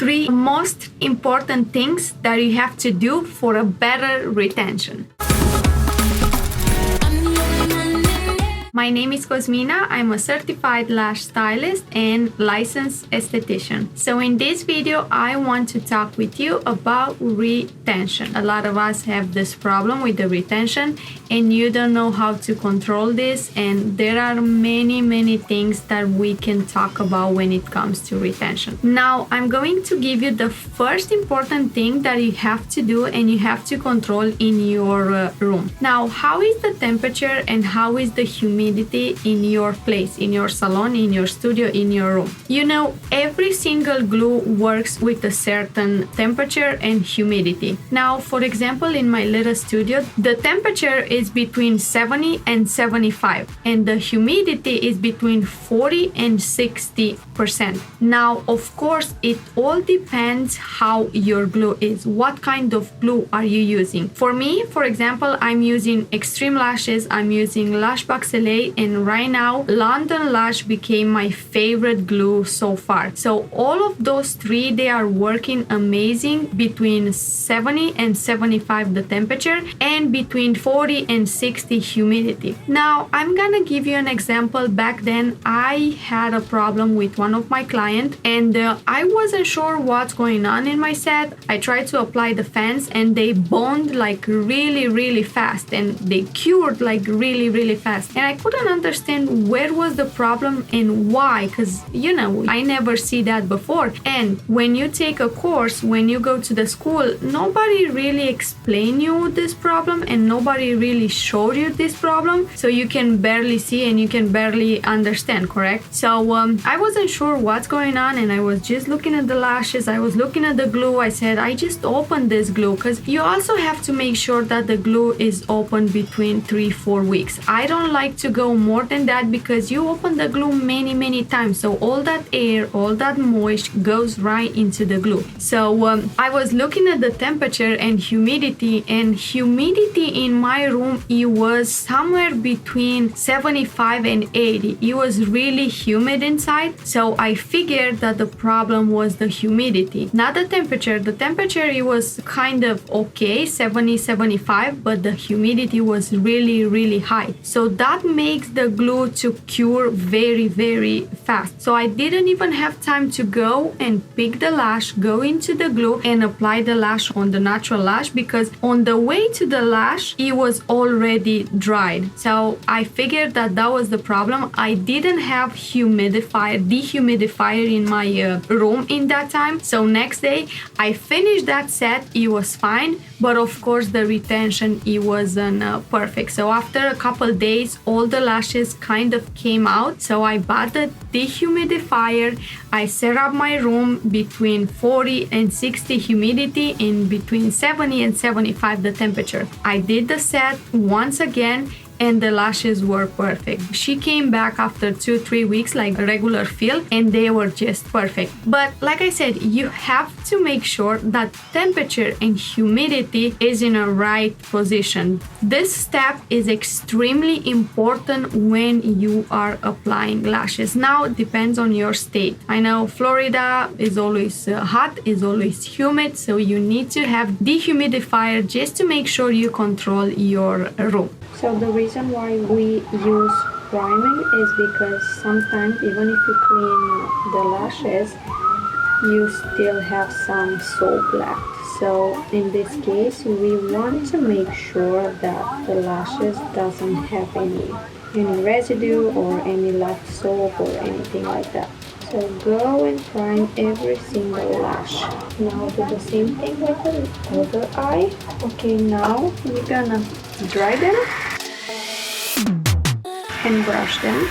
3 most important things that you have to do for a better retention. My name is COSMINA. I'm a certified lash stylist and licensed esthetician. So in this video, I want to talk with you about retention. A lot of us have this problem with the retention and you don't know how to control this. And there are many things that we can talk about when it comes to retention. Now, I'm going to give you the first important thing that you have to do and you have to control in your room. Now, how is the temperature and how is the humidity in your place, in your salon, in your studio, in your room? You know, every single glue works with a certain temperature and humidity. Now, for example, in my little studio, the temperature is between 70 and 75 and the humidity is between 40 and 60%. Now, of course, it all depends how your glue is. What kind of glue are you using? For me, for example, I'm using Extreme Lashes, I'm using Lash Box LA, and right now London Lash became my favorite glue so far. So all of those three, they are working amazing between 70 and 75 the temperature and between 40 and 60 humidity. Now I'm gonna give you an example. Back then I had a problem with one of my clients and I wasn't sure what's going on in my set. I tried to apply the fans and they boned like really fast and they cured like really fast, and I couldn't understand where was the problem and why, because you know, I never see that before. And when you take a course, when you go to the school, nobody really explain you this problem and nobody really showed you this problem, so you can barely see and you can barely understand, correct? So I wasn't sure what's going on and I was just looking at the lashes, I was looking at the glue. I said, I just opened this glue, because you also have to make sure that the glue is open between 3-4 weeks. I don't like to go more than that because you open the glue many times, so all that air, all that moisture goes right into the glue. So I was looking at the temperature and humidity in my room, it was somewhere between 75 and 80. It was really humid inside, so I figured that the problem was the humidity, not the temperature. The temperature, it was kind of okay, 70-75, but the humidity was really high, so that makes the glue to cure very fast. So I didn't even have time to go and pick the lash, go into the glue and apply the lash on the natural lash, because on the way to the lash it was already dried. So I figured that that was the problem. I didn't have dehumidifier in my room in that time. So next day I finished that set, it was fine, but of course the retention, it wasn't perfect. So after a couple days all the lashes kind of came out, so I bought the dehumidifier. I set up my room between 40 and 60 humidity, in between 70 and 75 the temperature. I did the set once again and the lashes were perfect. She came back after 2-3 weeks like a regular fill and they were just perfect. But like I said, you have to make sure that temperature and humidity is in a right position. This step is extremely important when you are applying lashes. Now it depends on your state. I know Florida is always hot, is always humid, so you need to have dehumidifier just to make sure you control your room. So the reason why we use priming is because sometimes even if you clean the lashes, you still have some soap left. So in this case, we want to make sure that the lashes doesn't have any residue or any left soap or anything like that. So go and prime every single lash. Now do the same thing with the other eye. Okay, now we're gonna dry them and brush them.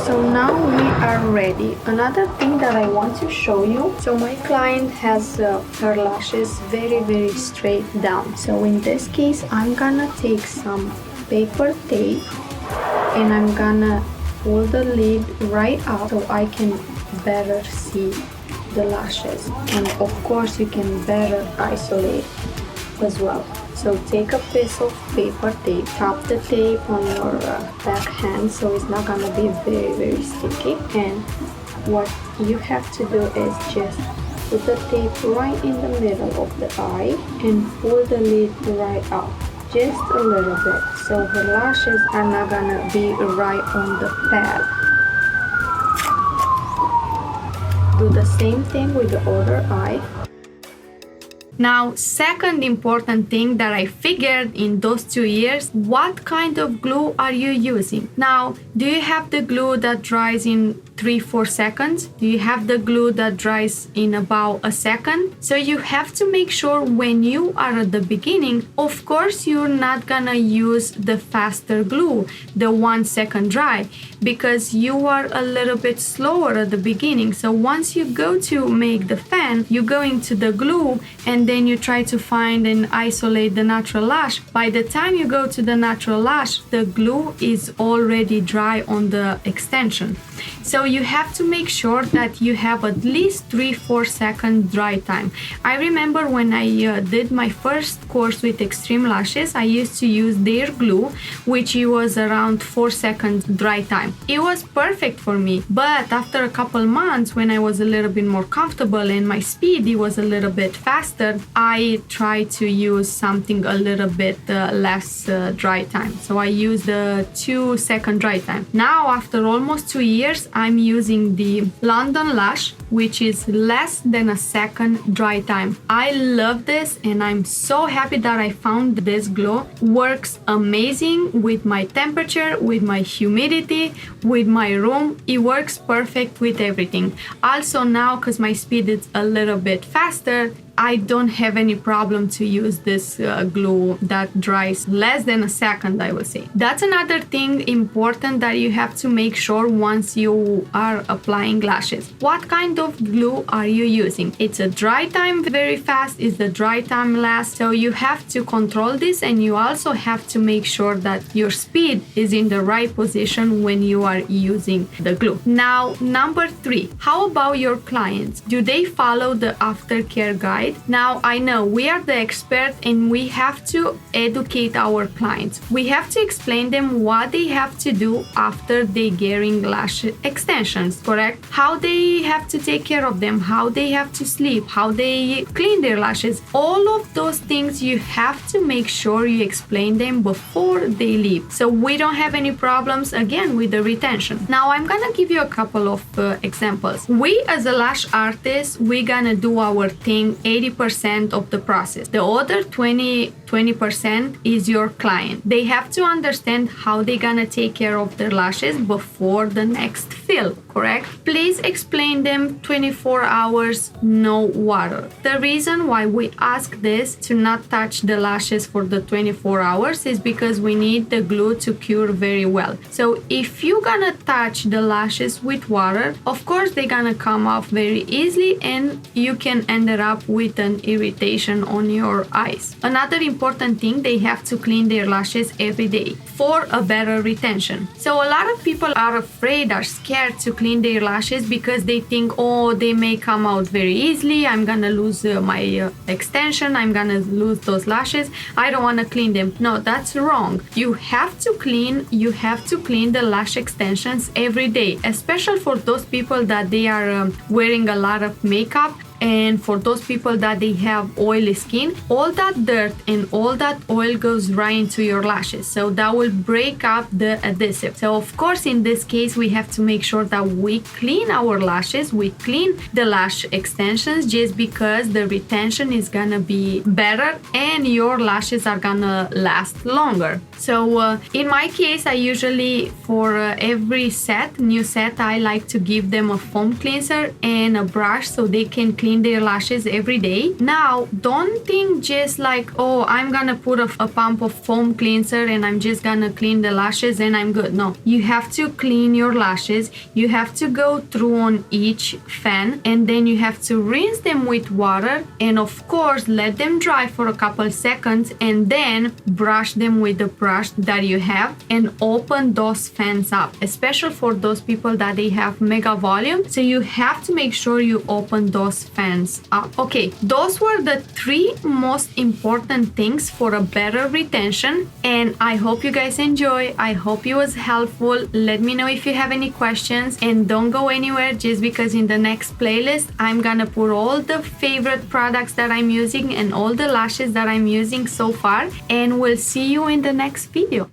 So now we are ready. Another thing that I want to show you. So my client has her lashes very straight down. So in this case, I'm gonna take some paper tape and I'm gonna pull the lid right up so I can better see the lashes, and of course you can better isolate as well. So take a piece of paper tape, tap the tape on your back hand so it's not gonna be very sticky, and what you have to do is just put the tape right in the middle of the eye and pull the lid right up, just a little bit, so her lashes are not gonna be right on the pad. Do the same thing with the other eye. Now, second important thing that I figured in those 2 years, what kind of glue are you using? Now, do you have the glue that dries in 3-4 seconds? Do you have the glue that dries in about a second? So you have to make sure when you are at the beginning, of course you're not gonna use the faster glue, the 1 second dry, because you are a little bit slower at the beginning. So once you go to make the fan, you go into the glue and then you try to find and isolate the natural lash. By the time you go to the natural lash, the glue is already dry on the extension. So you have to make sure that you have at least 3-4 second dry time. I remember when I did my first course with Extreme Lashes, I used to use their glue, which was around 4 seconds dry time. It was perfect for me, but after a couple months, when I was a little bit more comfortable and my speed it was a little bit faster, I tried to use something a little bit less dry time. So I used the 2 second dry time. Now, after almost 2 years, I'm using the London Lash, which is less than a second dry time. I love this and I'm so happy that I found this glue. Works amazing with my temperature, with my humidity, with my room. It works perfect with everything. Also now, because my speed is a little bit faster, I don't have any problem to use this glue that dries less than a second, I will say. That's another thing important that you have to make sure once you are applying lashes. What kind of glue are you using? It's a dry time very fast, is the dry time last, so you have to control this, and you also have to make sure that your speed is in the right position when you are using the glue. Now, number 3, how about your clients? Do they follow the Aftercare guide? Now, I know we are the expert and we have to educate our clients. We have to explain them what they have to do after they getting lash extensions, correct? How they have to take care of them, how they have to sleep, how they clean their lashes. All of those things you have to make sure you explain them before they leave, so we don't have any problems again with the retention. Now, I'm gonna give you a couple of examples. We as a lash artist, we're gonna do our thing 80% of the process. The other 20% is your client. They have to understand how they're gonna take care of their lashes before the next fill, correct? Please explain them 24 hours, no water. The reason why we ask this to not touch the lashes for the 24 hours is because we need the glue to cure very well. So if you're gonna touch the lashes with water, of course they're gonna come off very easily and you can end up with an irritation on your eyes. Another important thing, they have to clean their lashes every day for a better retention. So a lot of people are afraid, are scared to clean their lashes because they think, oh, they may come out very easily, I'm gonna lose my extension, I'm gonna lose those lashes, I don't want to clean them. No, that's wrong. You have to clean the lash extensions every day, especially for those people that they are wearing a lot of makeup. And for those people that they have oily skin, all that dirt and all that oil goes right into your lashes, so that will break up the adhesive. So of course in this case we have to make sure that we clean our lashes, we clean the lash extensions, just because the retention is gonna be better and your lashes are gonna last longer. So in my case, I usually for every new set, I like to give them a foam cleanser and a brush so they can clean their lashes every day. Now, don't think just like, oh, I'm gonna put a pump of foam cleanser and I'm just gonna clean the lashes and I'm good. No, you have to clean your lashes. You have to go through on each fan and then you have to rinse them with water and of course let them dry for a couple seconds and then brush them with the brush that you have and open those fans up, especially for those people that they have mega volume. So you have to make sure you open those fans fans up. Okay, those were the 3 most important things for a better retention, and I hope you guys enjoy. I hope it was helpful. Let me know if you have any questions, and don't go anywhere just because in the next playlist I'm gonna put all the favorite products that I'm using and all the lashes that I'm using so far, and we'll see you in the next video.